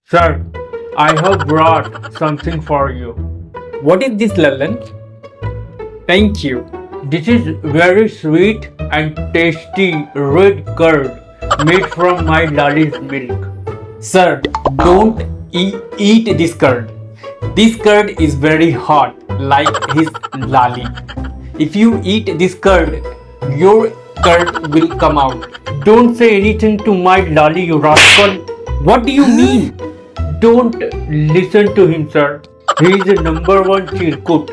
Sir, I have brought something for you. What is this, Lallan? Thank you. This is very sweet and tasty red curd made from my lolly's milk. Sir, don't eat this curd. This curd is very hot, like his lolly. If you eat this curd, your curd will come out. Don't say anything to my lolly, you rascal. What do you mean? Don't listen to him, sir. He is the number one chirkut.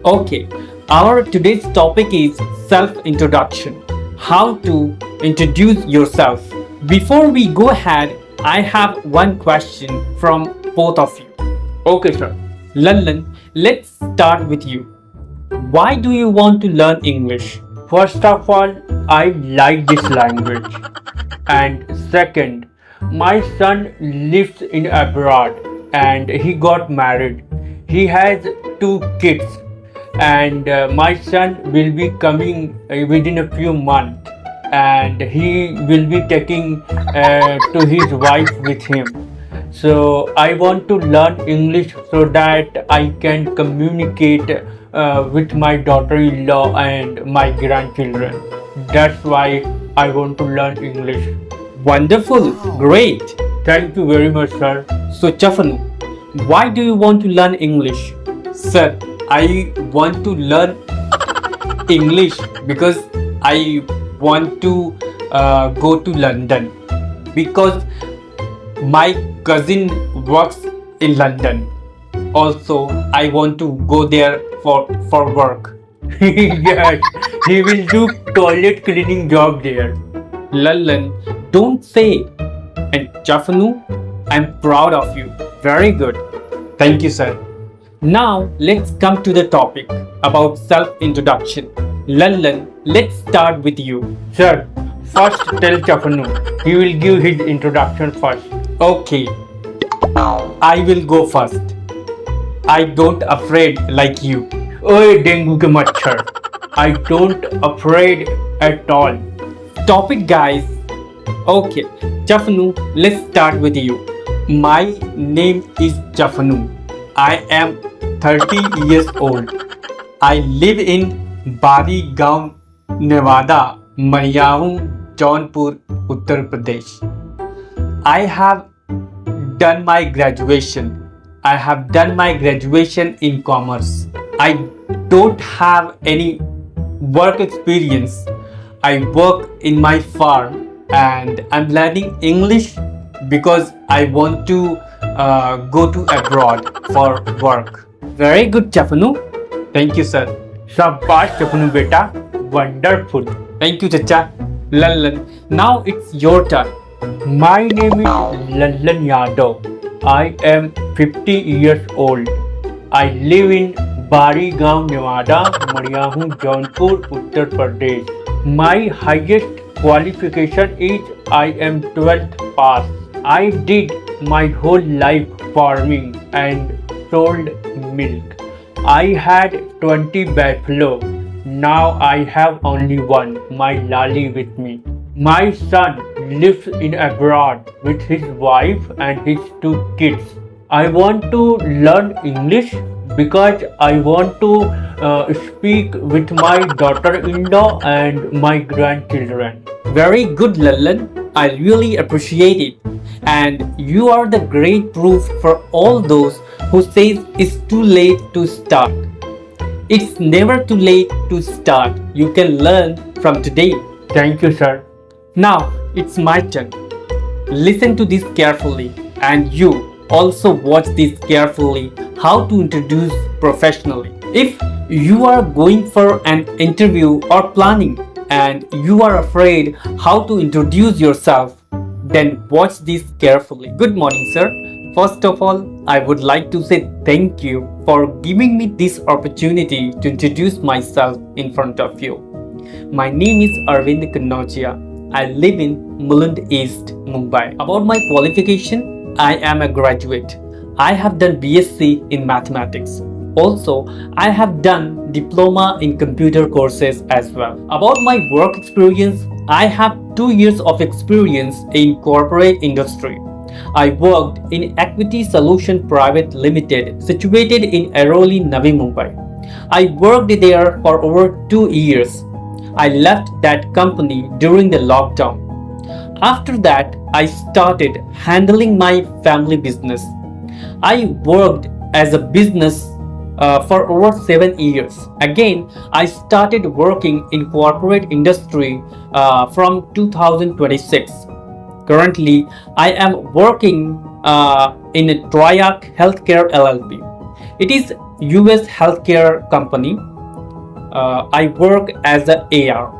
Okay, our today's topic is self-introduction. How to introduce yourself. Before we go ahead, I have one question from both of you. Okay, sir. Lallan, let's start with you. Why do you want to learn English? First of all, I like this language. And second, my son lives in abroad and he got married. He has two kids and my son will be coming within a few months and he will be taking to his wife with him. So I want to learn English so that I can communicate with my daughter-in-law and my grandchildren. That's why I want to learn English. Wonderful, great. Thank you very much, sir. So, Chafanu, why do you want to learn English? Sir, I want to learn English because I want to go to London because my cousin works in London. Also, I want to go there for work. Yes, he will do toilet cleaning job there. Lallan, don't say. And Chafanu, I'm proud of you. Very good. Thank you, sir. Now, let's come to the topic about self-introduction. Lallan, let's start with you. Sir, first tell Chafanu. He will give his introduction first. Okay, I will go first. I don't afraid like you. Oye dengue ke machhar. I don't afraid at all. Stop it, guys. Okay, Chafanu, let's start with you. My name is Chafanu. I am 30 years old. I live in Bari Gaon, Nevada, Mariahu, Jaunpur, Uttar Pradesh. I have done my graduation. I have done my graduation in commerce. I don't have any work experience. I work in my farm and I'm learning English because I want to go to abroad for work. Very good, Chafanu. Thank you, sir. Shabash Chafanu beta. Wonderful. Thank you, Chacha. Lallan, now it's your turn. My name is Lallan Yadav. I am 50 years old. I live in Bari Gaon, Nevada, Mariahu, Jaunpur, Uttar Pradesh. My highest qualification is I am 12th pass. I did my whole life farming and sold milk. I had 20 buffalo. Now I have only one, my lolly with me. My son lives in abroad with his wife and his two kids. I want to learn English because I want to speak with my daughter-in-law and my grandchildren. Very good, Lallan. I really appreciate it. And you are the great proof for all those who says it's too late to start. It's never too late to start. You can learn from today. Thank you, sir. Now it's my turn. Listen to this carefully and you also watch this carefully how to introduce professionally. If you are going for an interview or planning and you are afraid how to introduce yourself, then watch this carefully. Good morning, sir. First of all, I would like to say thank you for giving me this opportunity to introduce myself in front of you. My name is Arvind Kanojia. I live in Mulund East, Mumbai. About my qualification, I am a graduate. I have done BSc in mathematics. Also, I have done diploma in computer courses as well. About my work experience, I have 2 years of experience in corporate industry. I worked in Equity Solution Private Limited, situated in Airoli, Navi Mumbai. I worked there for over 2 years. I left that company during the lockdown. After that, I started handling my family business. I worked as a business for over 7 years. Again, I started working in corporate industry from 2026. Currently, I am working in a Triac Healthcare LLP. It is US healthcare company. I work as a AR.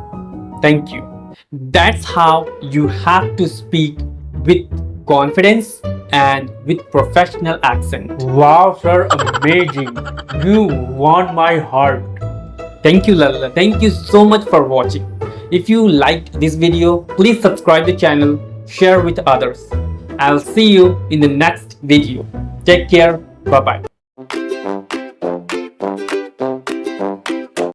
Thank you. That's how you have to speak with confidence and with professional accent. Wow, sir, amazing. You won my heart. Thank you, Lalla. Thank you so much for watching. If you liked this video, please subscribe the channel, share with others. I'll see you in the next video. Take care. Bye bye.